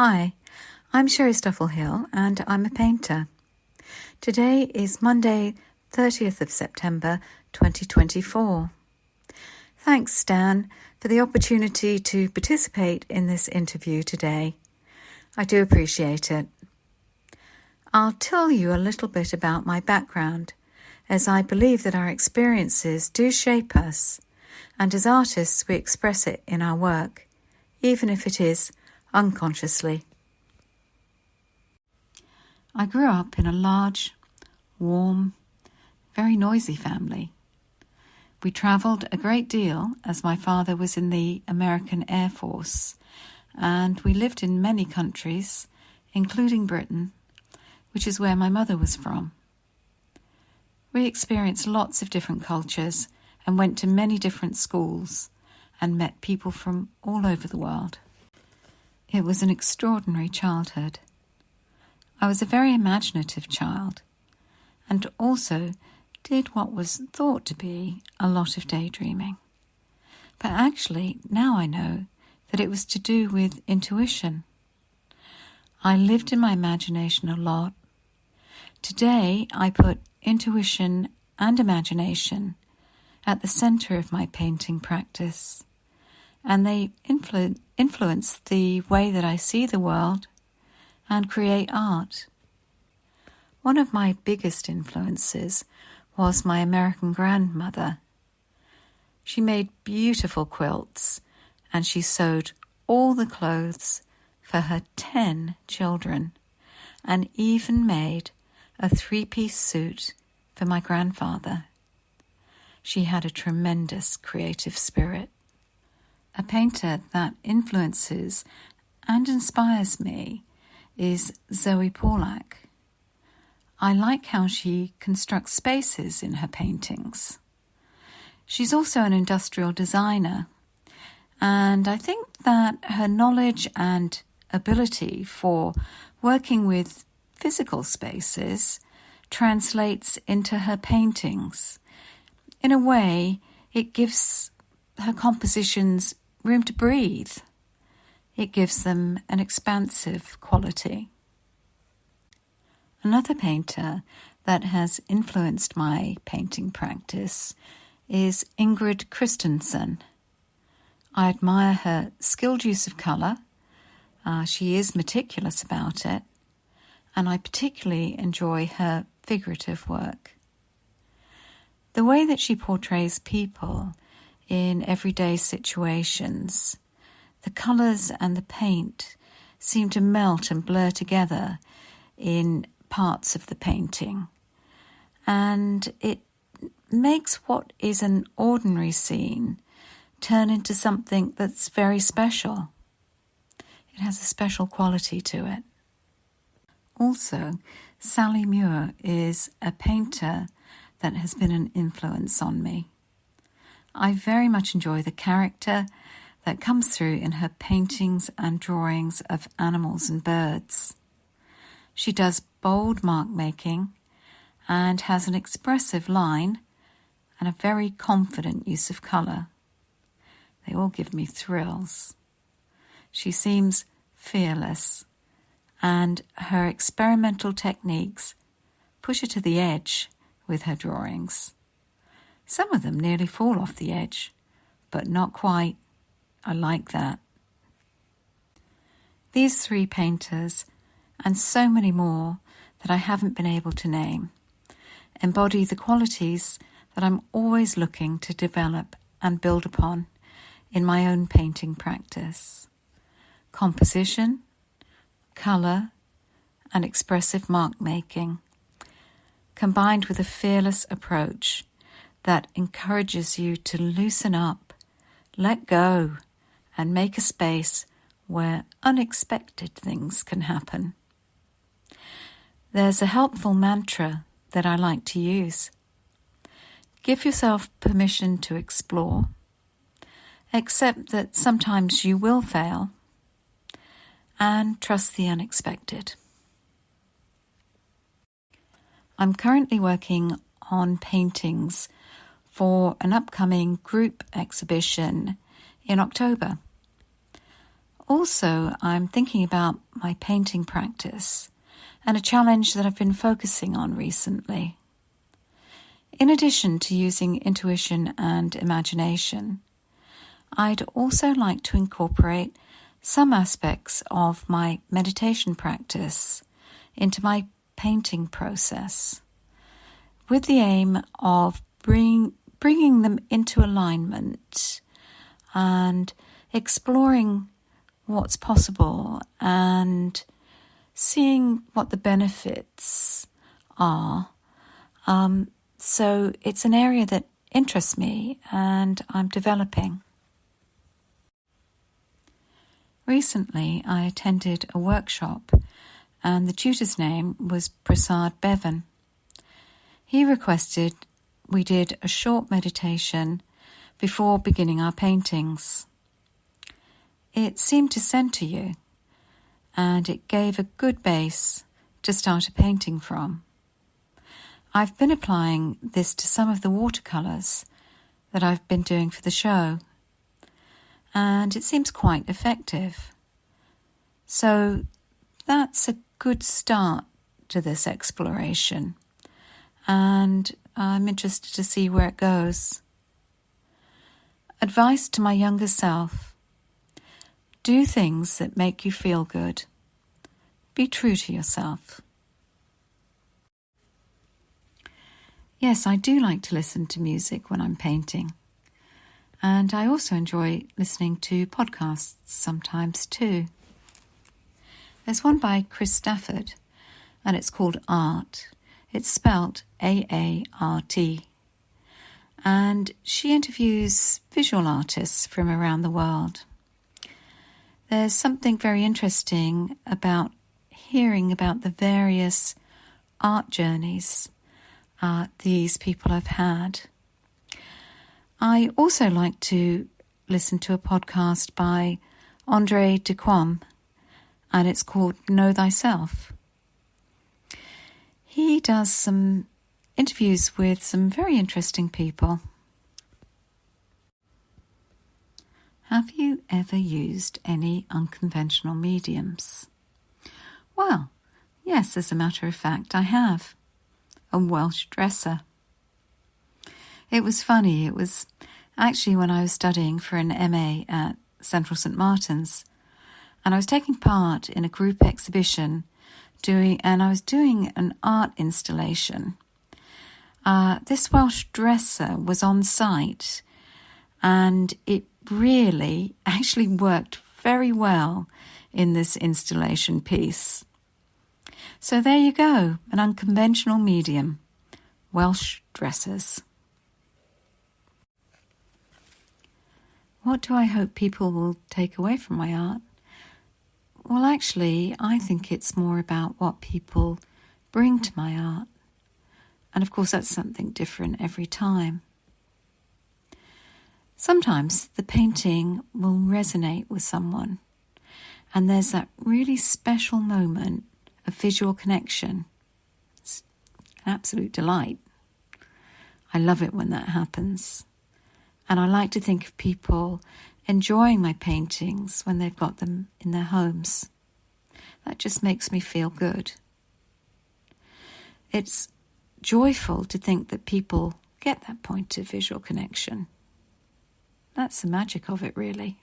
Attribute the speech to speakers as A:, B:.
A: Hi, I'm Sheri Stuffle and I'm a painter. Today is Monday, 30th of September 2024. Thanks, Stan, for the opportunity to participate in this interview today. I do appreciate it. I'll tell you a little bit about my background, as I believe that our experiences do shape us, and as artists we express it in our work, even if it is unconsciously. I grew up in a large, warm, very noisy family. We travelled a great deal as my father was in the American Air Force, and we lived in many countries, including Britain, which is where my mother was from. We experienced lots of different cultures and went to many different schools and met people from all over the world. It was an extraordinary childhood. I was a very imaginative child and also did what was thought to be a lot of daydreaming. But actually, now I know that it was to do with intuition. I lived in my imagination a lot. Today, I put intuition and imagination at the centre of my painting practice, and they influence the way that I see the world and create art. One of my biggest influences was my American grandmother. She made beautiful quilts, and she sewed all the clothes for her 10 children, and even made a 3-piece suit for my grandfather. She had a tremendous creative spirit. A painter that influences and inspires me is Zoe Paulak. I like how she constructs spaces in her paintings. She's also an industrial designer, and I think that her knowledge and ability for working with physical spaces translates into her paintings. In a way, it gives her compositions room to breathe. It gives them an expansive quality. Another painter that has influenced my painting practice is Ingrid Christensen. I admire her skilled use of colour. She is meticulous about it, and I particularly enjoy her figurative work. The way that she portrays people in everyday situations, the colours and the paint seem to melt and blur together in parts of the painting, and it makes what is an ordinary scene turn into something that's very special. It has a special quality to it. Also, Sally Muir is a painter that has been an influence on me. I very much enjoy the character that comes through in her paintings and drawings of animals and birds. She does bold mark making and has an expressive line and a very confident use of colour. They all give me thrills. She seems fearless, and her experimental techniques push her to the edge with her drawings. Some of them nearly fall off the edge, but not quite. I like that. These 3 painters, and so many more that I haven't been able to name, embody the qualities that I'm always looking to develop and build upon in my own painting practice. Composition, colour, and expressive mark making, combined with a fearless approach that encourages you to loosen up, let go, and make a space where unexpected things can happen. There's a helpful mantra that I like to use. Give yourself permission to explore. Accept that sometimes you will fail, and trust the unexpected. I'm currently working on paintings for an upcoming group exhibition in October. Also, I'm thinking about my painting practice and a challenge that I've been focusing on recently. In addition to using intuition and imagination, I'd also like to incorporate some aspects of my meditation practice into my painting process, with the aim of bringing them into alignment and exploring what's possible and seeing what the benefits are. So it's an area that interests me and I'm developing. Recently, I attended a workshop and the tutor's name was Prasad Bevan. He requested we did a short meditation before beginning our paintings. It seemed to centre you, and it gave a good base to start a painting from. I've been applying this to some of the watercolours that I've been doing for the show, and it seems quite effective. So that's a good start to this exploration, and I'm interested to see where it goes. Advice to my younger self: do things that make you feel good. Be true to yourself. Yes, I do like to listen to music when I'm painting. And I also enjoy listening to podcasts sometimes too. There's one by Chris Stafford, and it's called Art. It's spelt A-A-R-T. And she interviews visual artists from around the world. There's something very interesting about hearing about the various art journeys these people have had. I also like to listen to a podcast by Andre Duquam, and it's called Know Thyself. He does some interviews with some very interesting people. Have you ever used any unconventional mediums? Well, yes, as a matter of fact, I have. A Welsh dresser. It was funny. It was actually when I was studying for an MA at Central St Martin's, and I was taking part in a group exhibition and I was doing an art installation. This Welsh dresser was on site, and it really actually worked very well in this installation piece. So there you go, an unconventional medium, Welsh dressers. What do I hope people will take away from my art? Well, actually, I think it's more about what people bring to my art. And of course, that's something different every time. Sometimes the painting will resonate with someone, and there's that really special moment of visual connection. It's an absolute delight. I love it when that happens. And I like to think of people enjoying my paintings when they've got them in their homes. That just makes me feel good. It's joyful to think that people get that point of visual connection. That's the magic of it, really.